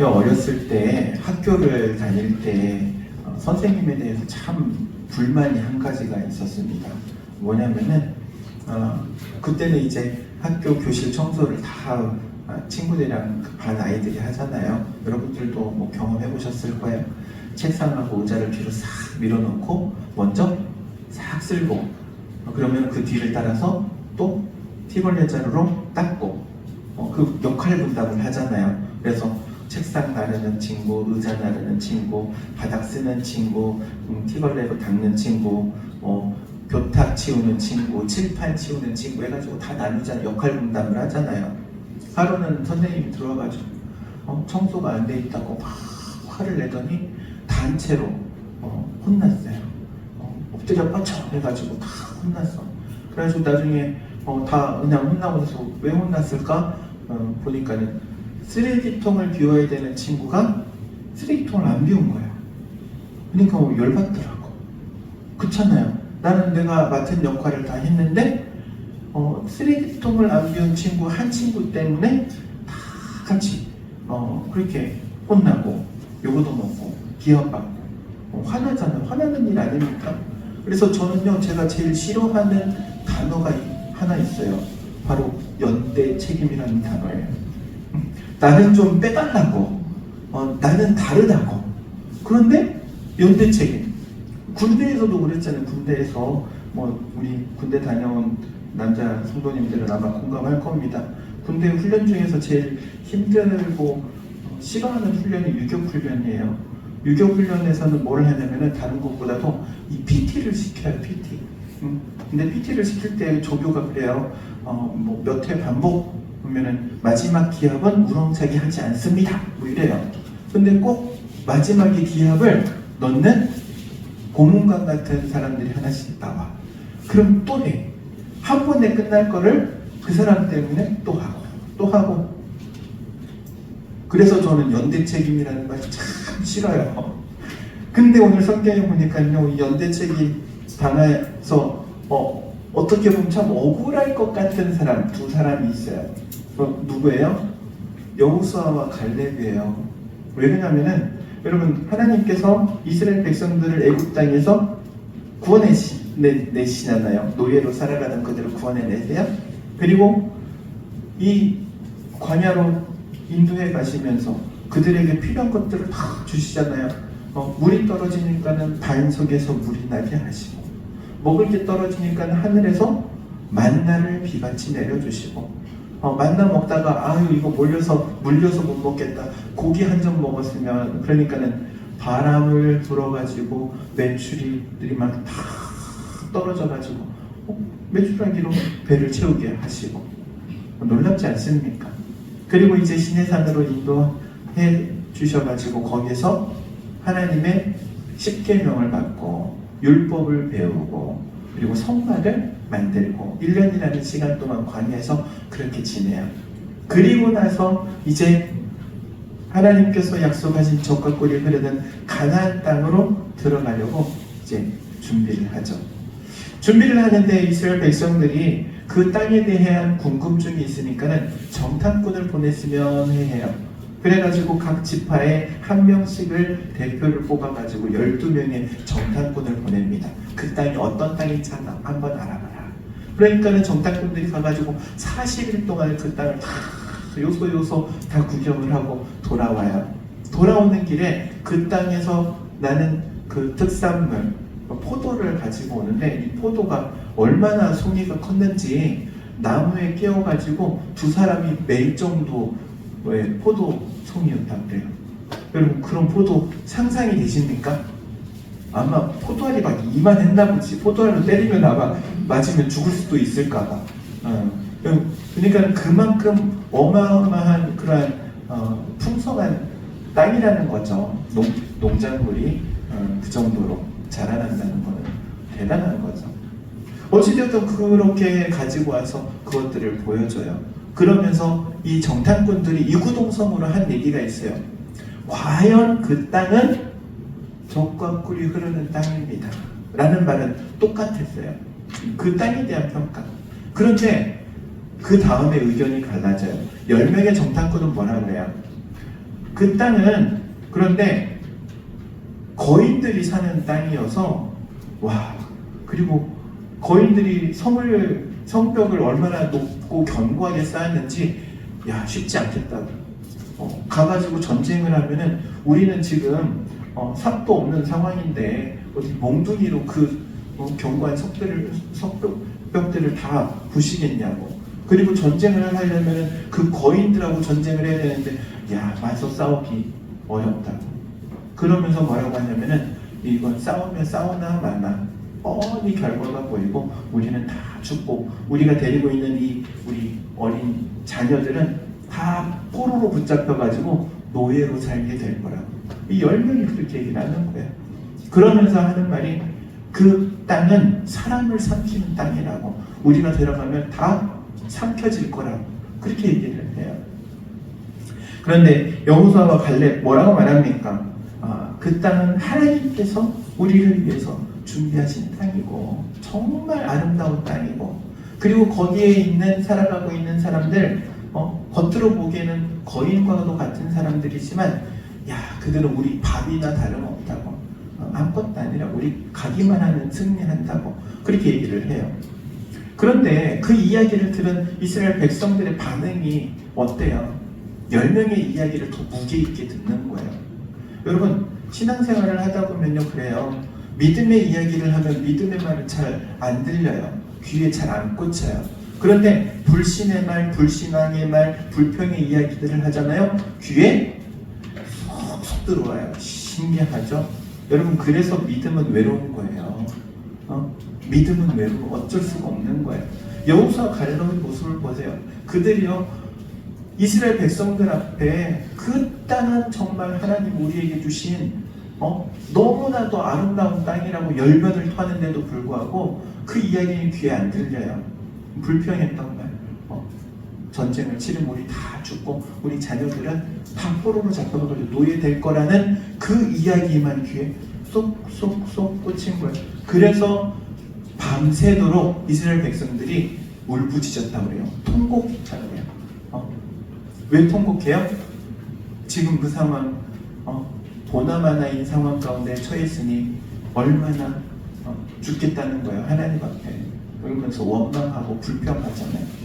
제가 어렸을 때 학교를 다닐 때 선생님에 대해서 참 불만이 한 가지가 있었습니다. 뭐냐면은 그때는 이제 학교 교실 청소를 다 친구들이랑 반 아이들이 하잖아요. 여러분들도 뭐 경험해 보셨을 거예요. 책상하고 의자를 뒤로 싹 밀어넣고 먼저 싹 쓸고 그러면 그 뒤를 따라서 또 티벌레 자루로 닦고 그 역할 분담을 하잖아요. 그래서 책상 나르는 친구, 의자 나르는 친구, 바닥 쓰는 친구, 티벌레로 닦는 친구, 교탁 치우는 친구, 칠판 치우는 친구 해가지고 다 나누잖아요. 역할 분담을 하잖아요. 하루는 선생님이 들어와가지고 청소가 안 돼 있다고 막 화를 내더니 단체로 혼났어요. 엎드려 뻗쳐 해가지고 다 혼났어. 그래가지고 나중에 다 그냥 혼나고 나서 왜 혼났을까? 보니까는 쓰레기통을 비워야 되는 친구가 쓰레기통을 안 비운 거예요. 그러니까 열받더라고. 그렇잖아요. 나는 내가 맡은 역할을 다 했는데 쓰레기통을 안 비운 친구 한 친구 때문에 다 같이 그렇게 혼나고 요거도 먹고 기합받고 화나잖아요. 화나는 일 아닙니까? 그래서 저는요, 제가 제일 싫어하는 단어가 하나 있어요. 바로 연대 책임이라는 단어예요. 나는 좀 빼달라고, 나는 다르다고. 그런데 연대 책임. 군대에서도 그랬잖아요. 군대에서 우리 군대 다녀온 남자 성도님들은 아마 공감할 겁니다. 군대 훈련 중에서 제일 힘들고 싫어하는 훈련이 유격훈련이에요. 유격훈련에서는 뭘 하냐면은 다른 것보다도 이 PT를 시켜요. PT. 근데 PT를 시킬 때 조교가 그래요. 몇 회 반복 보면은 마지막 기합은 우렁차게 하지 않습니다. 뭐 이래요. 근데 꼭 마지막에 기합을 넣는 고문관 같은 사람들이 하나씩 나와. 그럼 또 해. 한 번에 끝날 거를 그 사람 때문에 또 하고 또 하고. 그래서 저는 연대 책임이라는 것이 참 싫어요. 근데 오늘 성경에 보니까요, 이 연대 책임 단어에서 어떻게 보면 참 억울할 것 같은 사람 두 사람이 있어요. 누구예요? 여호수아와 갈렙이에요. 왜냐면은 여러분, 하나님께서 이스라엘 백성들을 애굽 땅에서 구원내시잖아요. 노예로 살아가던 그들을 구원해내세요. 그리고 이 광야로 인도해 가시면서 그들에게 필요한 것들을 다 주시잖아요. 물이 떨어지니까는 반석에서 물이 나게 하시고, 먹을 게 떨어지니까는 하늘에서 만나를 비같이 내려주시고, 만나 먹다가 아유 이거 물려서 못 먹겠다. 고기 한 점 먹었으면, 그러니까는 바람을 불어가지고 메추리들이 막 다 떨어져가지고 메추라기로 배를 채우게 하시고, 놀랍지 않습니까? 그리고 이제 시내산으로 인도해 주셔가지고 거기서 하나님의 십계명을 받고 율법을 배우고 그리고 성막을 만들고 1년이라는 시간 동안 광야에서 그렇게 지내요. 그리고 나서 이제 하나님께서 약속하신 젖과 꿀이 흐르는 가나안 땅으로 들어가려고 이제 준비를 하죠. 준비를 하는데 이스라엘 백성들이 그 땅에 대한 궁금증이 있으니까는 정탐꾼을 보냈으면 해요. 그래가지고 각 지파에 한 명씩을 대표를 뽑아가지고 12명의 정탐꾼을 보냅니다. 그 땅이 어떤 땅인지 한번 알아봐라. 그러니까는 정탐꾼들이 가가지고 40일 동안 그 땅을 다 요소 다 구경을 하고 돌아와요. 돌아오는 길에 그 땅에서 나는 그 특산물 포도를 가지고 오는데, 이 포도가 얼마나 송이가 컸는지 나무에 끼워가지고 두 사람이 매일 정도의 포도 송이였다고 그래요. 여러분, 그런 포도 상상이 되십니까? 아마 포도알이 막 이만했나 보지. 포도알로 때리면 아마 맞으면 죽을 수도 있을까봐. 그러니까 그만큼 어마어마한 그러한 풍성한 땅이라는 거죠. 농작물이 그 정도로 자라난다는 거는 대단한 거죠. 어찌되었든 그렇게 가지고 와서 그것들을 보여줘요. 그러면서 이 정탐꾼들이 이구동성으로 한 얘기가 있어요. 과연 그 땅은 젖과 꿀이 흐르는 땅입니다. 라는 말은 똑같았어요. 그 땅에 대한 평가. 그런데 그 다음에 의견이 갈라져요. 10명의 정탐꾼은 뭐라 그래요? 그 땅은 그런데 거인들이 사는 땅이어서 와, 그리고 거인들이 성벽을 얼마나 높고 견고하게 쌓았는지 야, 쉽지 않겠다. 가가지고 전쟁을 하면은 우리는 지금 삽도 없는 상황인데 어디 몽둥이로 그 견고한 석벽들을 다 부시겠냐고. 그리고 전쟁을 하려면은 그 거인들하고 전쟁을 해야 되는데 야, 맞서 싸우기 어렵다고. 그러면서 뭐라고 하냐면은 이건 싸우면 싸우나 마나 뻔히 결과가 보이고 우리는 다 죽고 우리가 데리고 있는 이 우리 어린 자녀들은 다 포로로 붙잡혀가지고 노예로 살게 될 거라고. 이 10명이 그렇게 얘기를 하는 거예요. 그러면서 하는 말이 그 땅은 사람을 삼키는 땅이라고. 우리가 들어가면 다 삼켜질 거라고. 그렇게 얘기를 해요. 그런데 여호수아와 갈렙 뭐라고 말합니까? 그 땅은 하나님께서 우리를 위해서 준비하신 땅이고 정말 아름다운 땅이고 그리고 거기에 살아가고 있는 사람들 겉으로 보기에는 거인과도 같은 사람들이지만 야, 그들은 우리 밥이나 다름없다고. 아무것도 아니라 우리 가기만 하면 승리한다고 그렇게 얘기를 해요. 그런데 그 이야기를 들은 이스라엘 백성들의 반응이 어때요? 10명의 이야기를 더 무게 있게 듣는 거예요. 여러분, 신앙생활을 하다 보면요, 그래요. 믿음의 이야기를 하면 믿음의 말은 잘 안 들려요. 귀에 잘 안 꽂혀요. 그런데 불신의 말, 불신앙의 말, 불평의 이야기들을 하잖아요. 귀에 쏙쏙 들어와요. 신기하죠? 여러분, 그래서 믿음은 외로운 거예요. 믿음은 외로워. 어쩔 수가 없는 거예요. 여호수아 갈렙의 모습을 보세요. 그들이요, 이스라엘 백성들 앞에 그 땅은 정말 하나님 우리에게 주신 너무나도 아름다운 땅이라고 열변을 토하는데도 불구하고 그 이야기는 귀에 안 들려요. 불평했던 말. 전쟁을 치르면 우리 다 죽고 우리 자녀들은 다 포로로 잡혀가지고 노예될 거라는 그 이야기만 귀에 쏙쏙쏙 꽂힌 거예요. 그래서 밤새도록 이스라엘 백성들이 울부짖었다고 그래요. 통곡했다고 해요. 왜 통곡해요? 지금 그 상황, 보나마나인 상황 가운데 처했으니 얼마나 죽겠다는 거예요. 하나님 앞에. 그러면서 원망하고 불평하잖아요.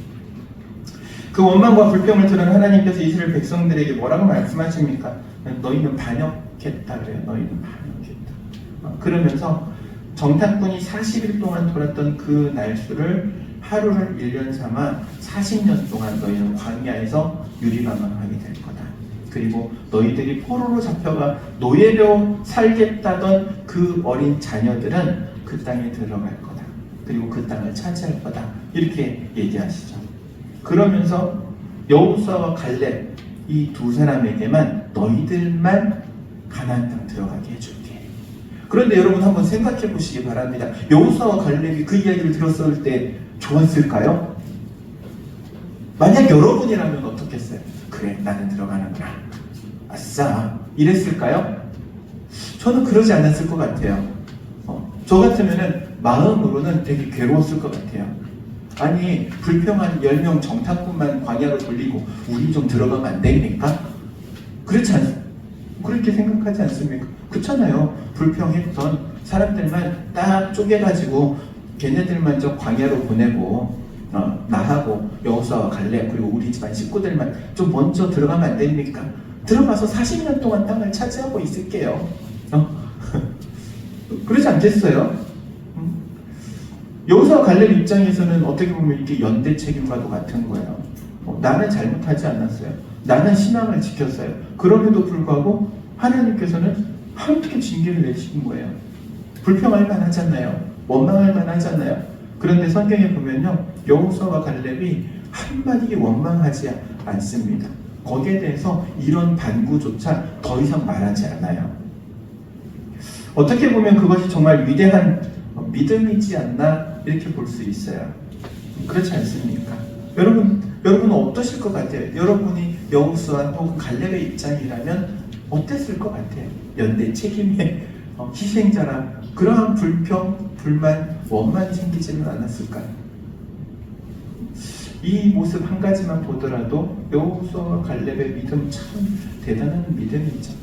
그 원망과 불평을 들은 하나님께서 이스라엘 백성들에게 뭐라고 말씀하십니까? 너희는 반역했다 그래요. 너희는 반역했다. 그러면서 정탐꾼이 40일 동안 돌았던 그 날수를 하루를 1년 삼아 40년 동안 너희는 광야에서 유리방황하게 될 거다. 그리고 너희들이 포로로 잡혀가 노예로 살겠다던 그 어린 자녀들은 그 땅에 들어갈 거다. 그리고 그 땅을 차지할 거다. 이렇게 얘기하시죠. 그러면서 여호수아와 갈렙 이 두 사람에게만 너희들만 가나안 땅 들어가게 해줄게. 그런데 여러분 한번 생각해 보시기 바랍니다. 여호수아와 갈렙이 그 이야기를 들었을 때 좋았을까요? 만약 여러분이라면 어떻겠어요? 그래, 나는 들어가는구나. 아싸, 이랬을까요? 저는 그러지 않았을 것 같아요. 저 같으면은 마음으로는 되게 괴로웠을 것 같아요. 아니, 불평한 10명 정탐꾼만 광야로 돌리고 우리 좀 들어가면 안 됩니까? 그렇게 생각하지 않습니까? 그렇잖아요. 불평했던 사람들만 딱 쪼개가지고 걔네들만 저 광야로 보내고 나하고 여호수아와 갈렙 그리고 우리 집안 식구들만 좀 먼저 들어가면 안 됩니까? 들어가서 40년 동안 땅을 차지하고 있을게요. 그러지 않겠어요? 여호수아와 갈렙 입장에서는 어떻게 보면 이게 연대 책임과도 같은 거예요. 나는 잘못하지 않았어요. 나는 신앙을 지켰어요. 그럼에도 불구하고 하나님께서는 함께 징계를 내리신 거예요. 불평할 만하잖아요. 원망할 만하잖아요. 그런데 성경에 보면요, 여호수아와 갈렙이 한마디 원망하지 않습니다. 거기에 대해서 이런 반구조차 더 이상 말하지 않아요. 어떻게 보면 그것이 정말 위대한 믿음이지 않나 이렇게 볼 수 있어요. 그렇지 않습니까? 여러분은 어떠실 것 같아요? 여러분이 여호수아 혹은 갈렙의 입장이라면 어땠을 것 같아요? 연대 책임의 희생자라 그러한 불평, 불만, 원만이 생기지는 않았을까요? 이 모습 한 가지만 보더라도 여호수아와 갈렙의 믿음 참 대단한 믿음이죠.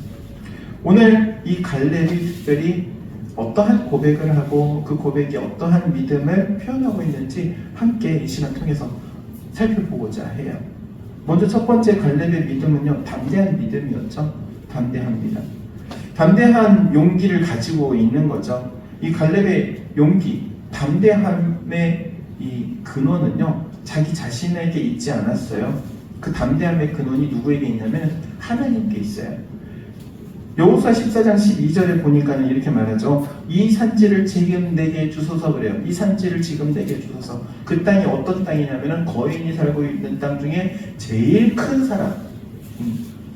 오늘 이 갈렙이 특별히 어떠한 고백을 하고 그 고백이 어떠한 믿음을 표현하고 있는지 함께 이 시간 통해서 살펴보고자 해요. 먼저 첫 번째 갈렙의 믿음은요, 담대한 믿음이었죠. 담대합니다. 담대한 용기를 가지고 있는 거죠. 이 갈렙의 용기, 담대함의 이 근원은요, 자기 자신에게 있지 않았어요. 그 담대함의 근원이 누구에게 있냐면 하나님께 있어요. 여호수아 14장 12절에 보니까는 이렇게 말하죠. 이 산지를 지금 내게 주소서 그래요. 이 산지를 지금 내게 주소서. 그 땅이 어떤 땅이냐면은 거인이 살고 있는 땅 중에 제일 큰 사람,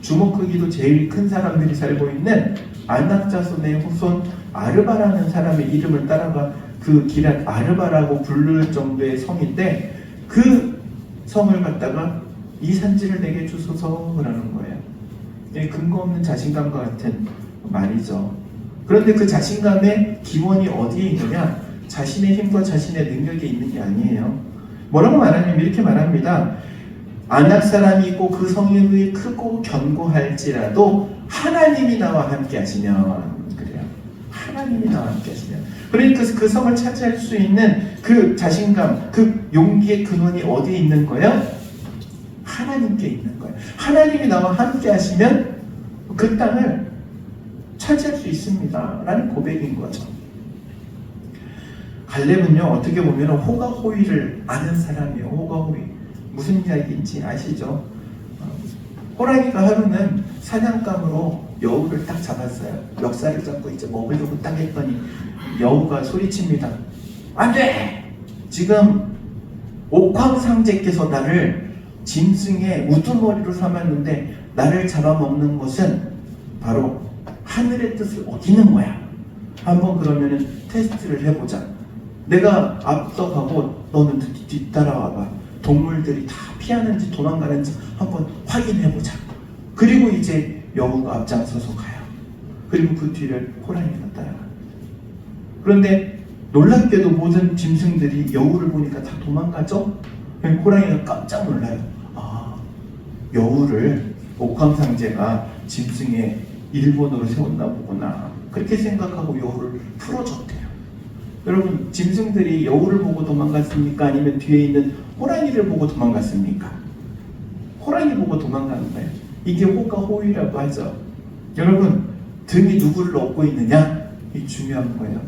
주먹 크기도 제일 큰 사람들이 살고 있는 아낙 자손의 후손 아르바라는 사람의 이름을 따라가 그 기랏 아르바라고 부를 정도의 성인데, 그 성을 갖다가 이 산지를 내게 주소서라는 거예요. 근거 없는 자신감과 같은 말이죠. 그런데 그 자신감의 기원이 어디에 있느냐? 자신의 힘과 자신의 능력에 있는 게 아니에요. 뭐라고 말하냐면 이렇게 말합니다. 아낙 사람이 있고 그 성이 크고 견고할지라도 하나님이 나와 함께 하시면, 그래요. 하나님이 나와 함께 하시면. 그러니까 그 성을 차지할 수 있는 그 자신감, 그 용기의 근원이 어디에 있는 거예요? 하나님께 있는 거예요. 하나님이 나와 함께 하시면 그 땅을 차지할 수 있습니다 라는 고백인 거죠. 갈렙은요, 어떻게 보면 호가호위를 아는 사람이에요. 호가호위. 무슨 이야기인지 아시죠? 호랑이가 하루는 사냥감으로 여우를 딱 잡았어요. 멱살을 잡고 이제 먹으려고 딱 했더니 여우가 소리칩니다. 안 돼! 지금 옥황상제께서 나를 짐승의 우두머리로 삼았는데 나를 잡아먹는 것은 바로 하늘의 뜻을 어기는 거야. 한번 그러면은 테스트를 해보자. 내가 앞서가고 너는 뒤따라와봐. 동물들이 다 피하는지 도망가는지 한번 확인해보자. 그리고 이제 여우가 앞장서서 가요. 그리고 그 뒤를 호랑이가 따라가요. 그런데 놀랍게도 모든 짐승들이 여우를 보니까 다 도망가죠? 호랑이가 깜짝 놀라요. 아, 여우를 옥황상제가 짐승의 일본으로 세웠나 보구나. 그렇게 생각하고 여우를 풀어줬대요. 여러분, 짐승들이 여우를 보고 도망갔습니까? 아니면 뒤에 있는 호랑이를 보고 도망갔습니까? 호랑이 보고 도망가는 거예요. 이게 호가호위라고 하죠. 여러분, 등이 누구를 업고 있느냐? 이 중요한 거예요.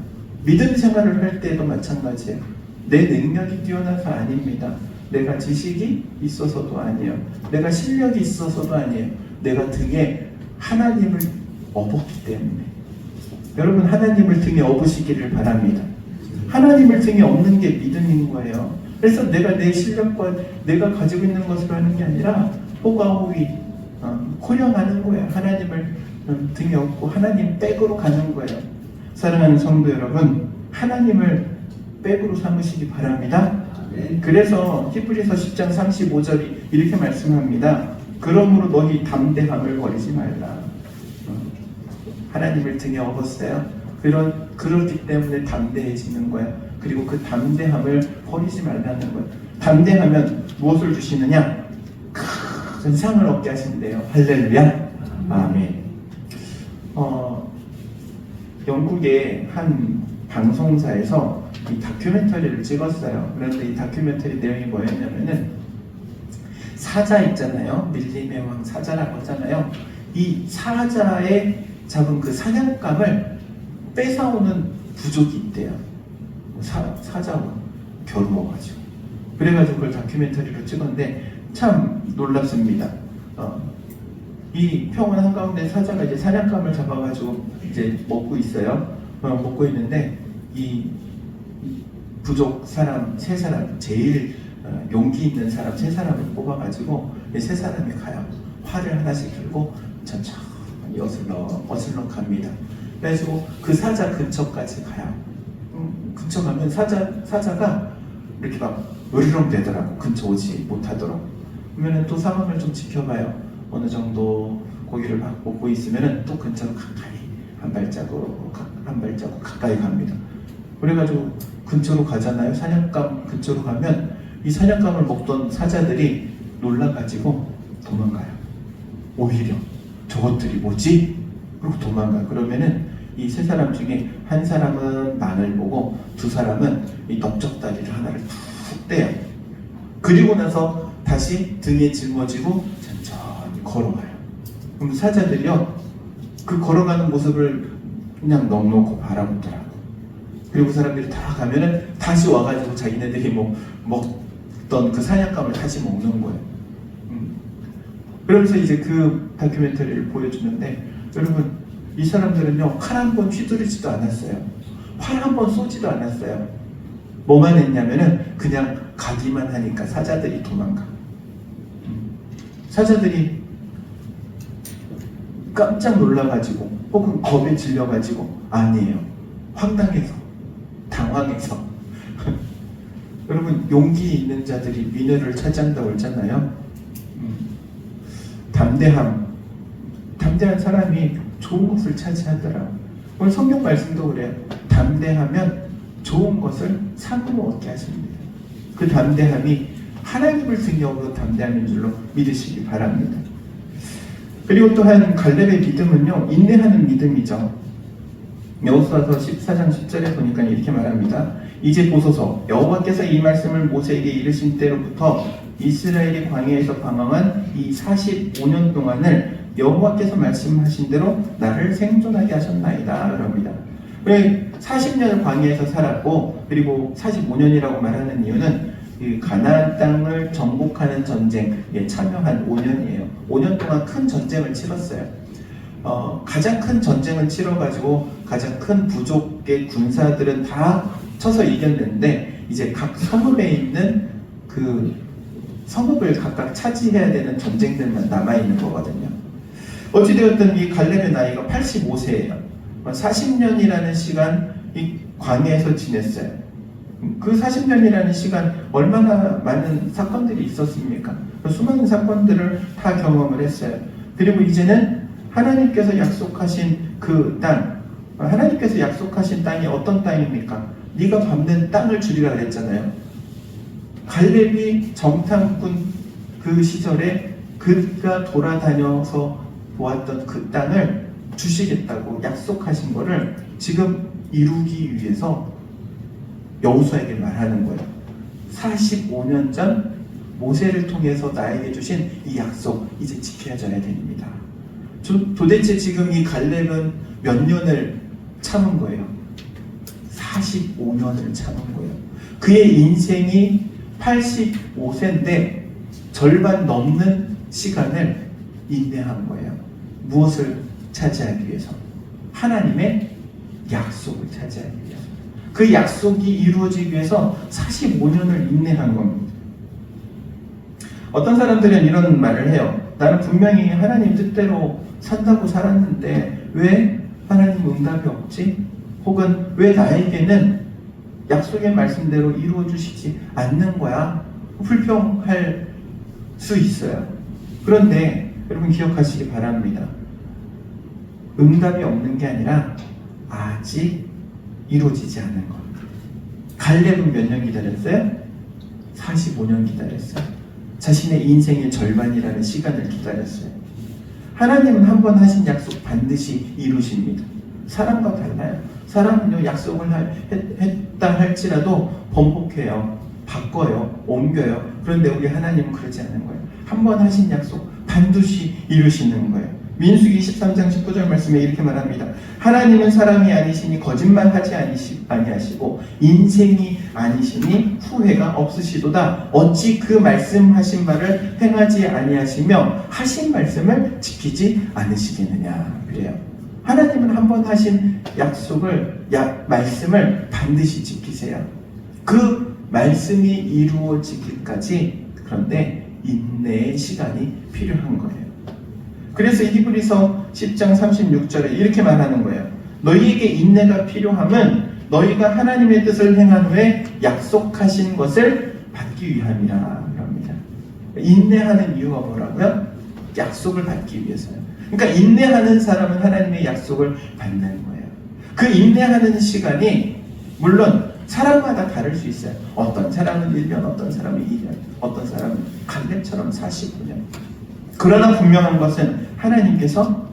믿음 생활을 할 때도 마찬가지예요. 내 능력이 뛰어나서 아닙니다. 내가 지식이 있어서도 아니에요. 내가 실력이 있어서도 아니에요. 내가 등에 하나님을 업었기 때문에. 여러분, 하나님을 등에 업으시기를 바랍니다. 하나님을 등에 업는 게 믿음인 거예요. 그래서 내가 내 실력과 내가 가지고 있는 것으로 하는 게 아니라 호가호위, 호령하는 거예요. 하나님을 등에 업고 하나님 백으로 가는 거예요. 사랑하는 성도 여러분, 하나님을 백으로 삼으시기 바랍니다. 그래서 히브리서 10장 35절이 이렇게 말씀합니다. 그러므로 너희 담대함을 버리지 말라. 하나님을 등에 업었어요. 그렇기 때문에 담대해지는 거예요. 그리고 그 담대함을 버리지 말라는 거예요. 담대하면 무엇을 주시느냐? 큰 상을 얻게 하신대요. 할렐루야. 아멘. 영국의 한 방송사에서 이 다큐멘터리를 찍었어요. 그런데 이 다큐멘터리 내용이 뭐였냐면은, 사자 있잖아요. 밀림의 왕 사자라고 하잖아요. 이 사자의 잡은 그 사냥감을 뺏어오는 부족이 있대요. 사자와 겨루어가지고. 그래가지고 그걸 다큐멘터리로 찍었는데 참 놀랍습니다. 이 평원 한가운데 사자가 이제 사냥감을 잡아가지고 이제 먹고 있어요. 먹고 있는데 이 부족 사람 세 사람, 제일 용기 있는 사람 세 사람을 뽑아가지고 세 사람이 가요. 활을 하나씩 들고 천천히 어슬렁 갑니다. 그래서 그 사자 근처까지 가요. 근처 가면 사자가 이렇게 막 으르렁 대더라고. 근처 오지 못하도록. 그러면 또 상황을 좀 지켜봐요. 어느 정도 고기를 막 먹고 있으면 또 근처로 가까이 한 발자국 가까이 갑니다. 그래가지고 근처로 가잖아요. 사냥감 근처로 가면 이 사냥감을 먹던 사자들이 놀라가지고 도망가요. 오히려 저것들이 뭐지? 그리고 도망가. 그러면은 이 세 사람 중에 한 사람은 만을 보고 두 사람은 이 넓적다리를 하나를 툭 떼요. 그리고 나서 다시 등에 짊어지고 천천히 걸어가요. 그럼 사자들이요, 그 걸어가는 모습을 그냥 넋놓고 바라보더라고. 그리고 그 사람들이 다 가면은 다시 와가지고 자기네들이 먹던 그 사냥감을 다시 먹는 거예요. 그러면서 이제 그 다큐멘터리를 보여주는데, 여러분, 이 사람들은요, 칼 한 번 휘두르지도 않았어요. 활 한 번 쏘지도 않았어요. 뭐만 했냐면은 그냥 가기만 하니까 사자들이 도망가. 사자들이 깜짝 놀라가지고 혹은 겁에 질려가지고 아니에요. 황당해서, 당황해서. 여러분, 용기 있는 자들이 민회를 차지한다고 했잖아요. 담대한 사람이 좋은 것을 차지하더라. 오늘 성경 말씀도 그래요. 담대하면 좋은 것을 상으로 얻게 하십니다. 그 담대함이 하나님을 등용으로 담대함인 줄로 믿으시기 바랍니다. 그리고 또한 갈렙의 믿음은요, 인내하는 믿음이죠. 여호수아서 14장 10절에 보니까 이렇게 말합니다. 이제 보소서, 여호와께서 이 말씀을 모세에게 이르신 때로부터 이스라엘이 광야에서 방황한 이 45년 동안을 여호와께서 말씀하신 대로 나를 생존하게 하셨나이다. 그럽니다. 왜 40년을 광야에서 살았고, 그리고 45년이라고 말하는 이유는 가나안 땅을 정복하는 전쟁에 참여한 5년이에요. 5년 동안 큰 전쟁을 치렀어요. 가장 큰 전쟁을 치러가지고 가장 큰 부족의 군사들은 다 쳐서 이겼는데, 이제 각 성읍에 있는 그 성읍을 각각 차지해야 되는 전쟁들만 남아있는 거거든요. 어찌되었든 이 갈렙의 나이가 85세예요. 40년이라는 시간 이 광야에서 지냈어요. 그 40년이라는 시간 얼마나 많은 사건들이 있었습니까? 수많은 사건들을 다 경험을 했어요. 그리고 이제는 하나님께서 약속하신 그 땅, 하나님께서 약속하신 땅이 어떤 땅입니까? 네가 밟는 땅을 주리라 그랬잖아요. 갈렙이 정탐꾼 그 시절에 그가 돌아다녀서 보았던 그 땅을 주시겠다고 약속하신 거를 지금 이루기 위해서 여호수아에게 말하는 거예요. 45년 전 모세를 통해서 나에게 주신 이 약속 이제 지켜져야 됩니다. 도대체 지금 이 갈렙은 몇 년을 참은 거예요? 45년을 참은 거예요. 그의 인생이 85세인데 절반 넘는 시간을 인내한 거예요. 무엇을 차지하기 위해서? 하나님의 약속을 차지하기 위해서. 그 약속이 이루어지기 위해서 45년을 인내한 겁니다. 어떤 사람들은 이런 말을 해요. 나는 분명히 하나님 뜻대로 산다고 살았는데 왜 하나님 응답이 없지? 혹은 왜 나에게는 약속의 말씀대로 이루어 주시지 않는 거야? 불평할 수 있어요. 그런데 여러분 기억하시기 바랍니다. 응답이 없는 게 아니라 아직 이루어지지 않은 겁니다. 갈렙은 몇 년 기다렸어요? 45년 기다렸어요. 자신의 인생의 절반이라는 시간을 기다렸어요. 하나님은 한 번 하신 약속 반드시 이루십니다. 사람과 달라요. 사람은요, 약속을 했다 할지라도 번복해요. 바꿔요. 옮겨요. 그런데 우리 하나님은 그러지 않는 거예요. 한 번 하신 약속 반드시 이루시는 거예요. 민수기 13장 19절 말씀에 이렇게 말합니다. 하나님은 사람이 아니시니 거짓말하지 아니하시고 인생이 아니시니 후회가 없으시도다. 어찌 그 말씀하신 바를 행하지 아니하시며 하신 말씀을 지키지 않으시겠느냐. 그래요. 하나님은 한 번 하신 약속을, 말씀을 반드시 지키세요. 그 말씀이 이루어지기까지, 그런데 인내의 시간이 필요한 거예요. 그래서 히브리서 10장 36절에 이렇게 말하는 거예요. 너희에게 인내가 필요함은 너희가 하나님의 뜻을 행한 후에 약속하신 것을 받기 위함이라 합니다. 인내하는 이유가 뭐라고요? 약속을 받기 위해서요. 그러니까 인내하는 사람은 하나님의 약속을 받는 거예요. 그 인내하는 시간이 물론 사람마다 다를 수 있어요. 어떤 사람은 1년, 어떤 사람은 2년, 어떤 사람은 갈렙처럼 49년. 그러나 분명한 것은 하나님께서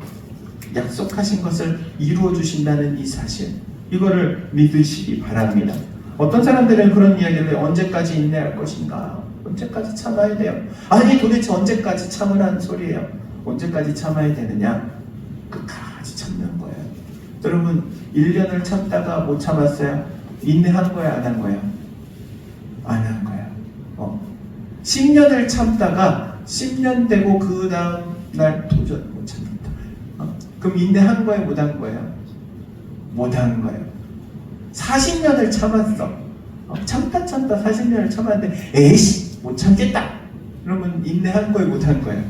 약속하신 것을 이루어 주신다는 이 사실, 이거를 믿으시기 바랍니다. 어떤 사람들은 그런 이야기를 해요. 언제까지 인내할 것인가? 언제까지 참아야 돼요? 아니 도대체 언제까지 참으라는 소리예요. 언제까지 참아야 되느냐? 끝까지 참는 거예요. 여러분 1년을 참다가 못 참았어요? 인내한 거야, 안 한 거야? 안 한 거야. 10년을 참다가 10년 되고 그 다음 날 도저히 못 참는다. 그럼 인내한 거예요, 못 한 거예요? 못 한 거예요. 40년을 참았어. 참다 40년을 참았는데 에이씨 못 참겠다. 그러면 인내한 거예요, 못 한 거예요?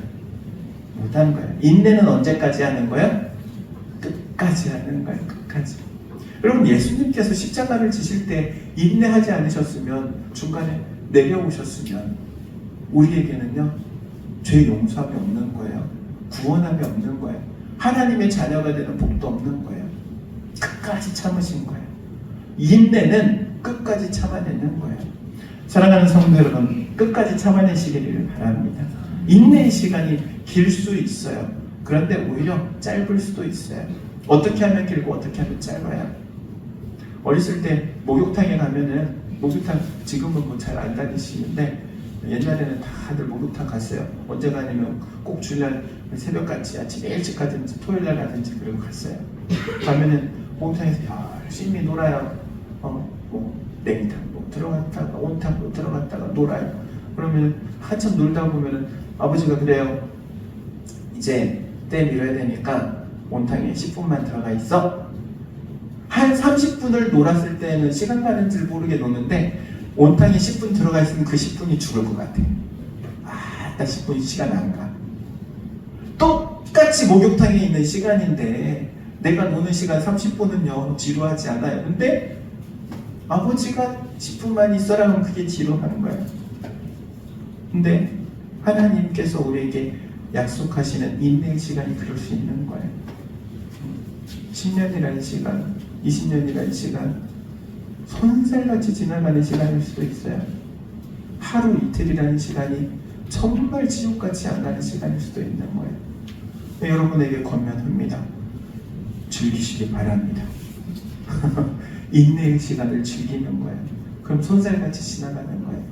못 한 거예요. 인내는 언제까지 하는 거예요? 끝까지 하는 거예요. 끝까지. 여러분 예수님께서 십자가를 지실 때 인내하지 않으셨으면, 중간에 내려오셨으면 우리에게는요 죄 용서함이 없는 거예요. 구원함이 없는 거예요. 하나님의 자녀가 되는 복도 없는 거예요. 끝까지 참으신 거예요. 인내는 끝까지 참아내는 거예요. 사랑하는 성도 여러분, 끝까지 참아내시기를 바랍니다. 인내의 시간이 길 수 있어요. 그런데 오히려 짧을 수도 있어요. 어떻게 하면 길고 어떻게 하면 짧아요? 어렸을 때 목욕탕에 가면은, 목욕탕 지금은 뭐 잘 안 다니시는데 옛날에는 다들 목욕탕 갔어요. 언제 가냐면 꼭 주일날 새벽같이 아침에 일찍 가든지 토요일날 가든지 그러고 갔어요. 가면은 목욕탕에서 열심히 놀아요. 냉탕도 들어갔다가 온탕도 들어갔다가 놀아요. 그러면 한참 놀다 보면은 아버지가 그래요. 이제 때 밀어야 되니까 온탕에 10분만 들어가 있어. 한 30분을 놀았을 때는 시간 가는 줄 모르게 노는데 온탕에 10분 들어가 있으면 그 10분이 죽을 것 같아. 딱 10분 시간 안 가. 똑같이 목욕탕에 있는 시간인데 내가 노는 시간 30분은요 지루하지 않아요. 근데 아버지가 10분만 있어라 하면 그게 지루한 거예요. 근데 하나님께서 우리에게 약속하시는 인내의 시간이 그럴 수 있는 거예요. 10년이라는 시간, 20년이라는 시간, 손살같이 지나가는 시간일 수도 있어요. 하루 이틀이라는 시간이 정말 지옥같이 안 가는 시간일 수도 있는 거예요. 여러분에게 권면합니다. 즐기시기 바랍니다. 인내의 시간을 즐기는 거예요. 그럼 손살같이 지나가는 거예요.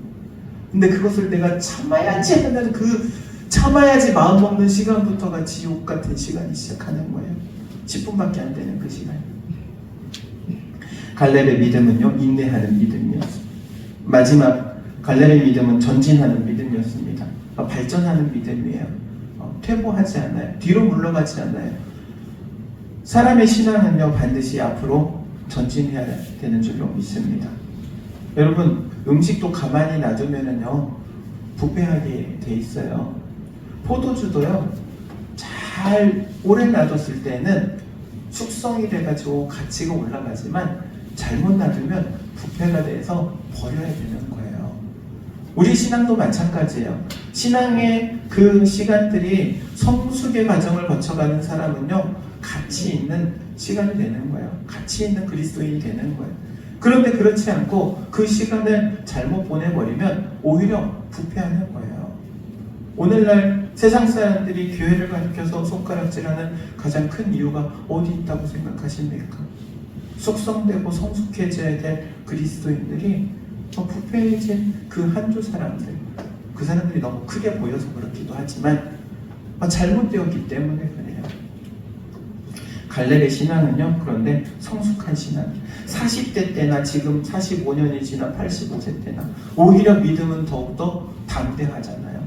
근데 그것을 내가 참아야지 하는 그 참아야지 마음 먹는 시간부터가 지옥 같은 시간이 시작하는 거예요. 10분밖에 안 되는 그 시간. 갈렙의 믿음은요 인내하는 믿음이었습니다. 마지막 갈렙의 믿음은 전진하는 믿음이었습니다. 발전하는 믿음이에요. 퇴보하지 않아요. 뒤로 물러가지 않아요. 사람의 신앙은요 반드시 앞으로 전진해야 되는 줄로 믿습니다. 여러분 음식도 가만히 놔두면은요 부패하게 돼 있어요. 포도주도요 잘 오래 놔뒀을 때는 숙성이 돼가지고 가치가 올라가지만 잘못 놔두면 부패가 돼서 버려야 되는 거예요. 우리 신앙도 마찬가지예요. 신앙의 그 시간들이 성숙의 과정을 거쳐가는 사람은요 가치 있는 시간이 되는 거예요. 가치 있는 그리스도인이 되는 거예요. 그런데 그렇지 않고 그 시간을 잘못 보내버리면 오히려 부패하는 거예요. 오늘날 세상 사람들이 교회를 가리켜서 손가락질하는 가장 큰 이유가 어디 있다고 생각하십니까? 숙성되고 성숙해져야 될 그리스도인들이 부패해진 그 한두 사람들, 그 사람들이 너무 크게 보여서 그렇기도 하지만 잘못되었기 때문에 그래요. 갈렙의 신앙은요 그런데 성숙한 신앙, 40대 때나 지금 45년이 지나 85세 때나 오히려 믿음은 더욱더 담대하잖아요.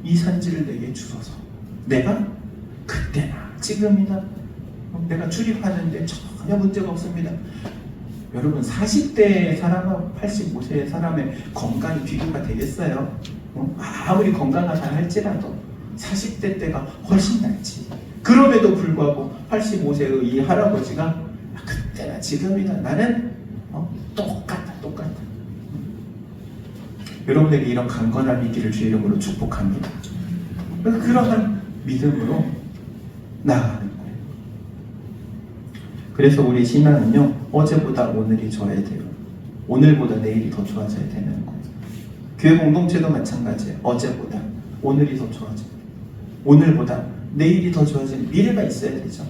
이 산지를 내게 주소서. 내가 그때나 지금이나 내가 출입하는데 전혀 문제가 없습니다. 여러분 40대의 사람하고 85세의 사람의 건강이 비교가 되겠어요? 아무리 건강하다 할지라도 40대 때가 훨씬 낫지. 그럼에도 불구하고 85세의 이 할아버지가 그때나 지금이나 나는 똑같다. 여러분에게 이런 강건함이 있기를 주의 이름으로 축복합니다. 그러한 믿음으로 나아가는 거예요. 그래서 우리 신앙은요, 어제보다 오늘이 좋아야 돼요. 오늘보다 내일이 더 좋아져야 되는 거예요. 교회 공동체도 마찬가지예요. 어제보다 오늘이 더 좋아져요. 오늘보다 내일이 더 좋아지는 미래가 있어야 되죠.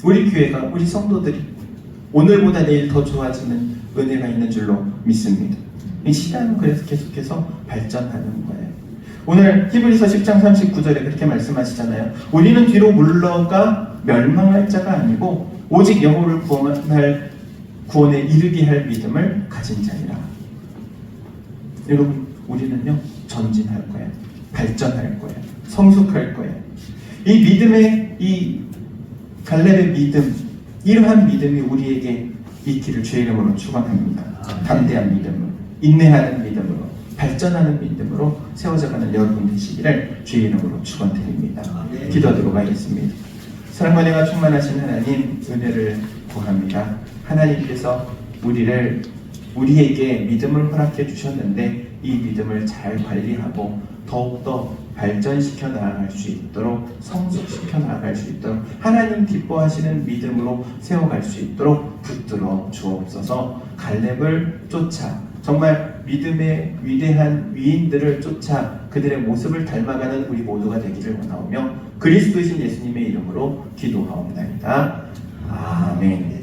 우리 교회가, 우리 성도들이 오늘보다 내일 더 좋아지는 은혜가 있는 줄로 믿습니다. 이 신앙은 그래서 계속해서 발전하는 거예요. 오늘 히브리서 10장 39절에 그렇게 말씀하시잖아요. 우리는 뒤로 물러가 멸망할 자가 아니고 오직 영혼을 구원에 이르게 할 믿음을 가진 자니라. 여러분, 우리는요, 전진할 거예요. 발전할 거예요. 성숙할 거예요. 이 믿음의, 이 갈렙의 믿음, 이러한 믿음이 우리에게 있기를 주의 이름으로 축원합니다. 담대한 믿음으로, 인내하는 믿음으로, 발전하는 믿음으로 세워져가는 여러분 되시기를 주의 이름으로 축원드립니다. 기도하도록 하겠습니다. 사랑과 은혜가 충만하신 하나님, 은혜를 구합니다. 하나님께서 우리에게 믿음을 허락해 주셨는데 이 믿음을 잘 관리하고 더욱더 발전시켜 나아갈 수 있도록, 성숙시켜 나아갈 수 있도록, 하나님 기뻐하시는 믿음으로 세워갈 수 있도록 붙들어 주옵소서. 갈렙을 쫓아 정말 믿음의 위대한 위인들을 쫓아 그들의 모습을 닮아가는 우리 모두가 되기를 원하오며 그리스도이신 예수님의 이름으로 기도하옵나이다. 아멘.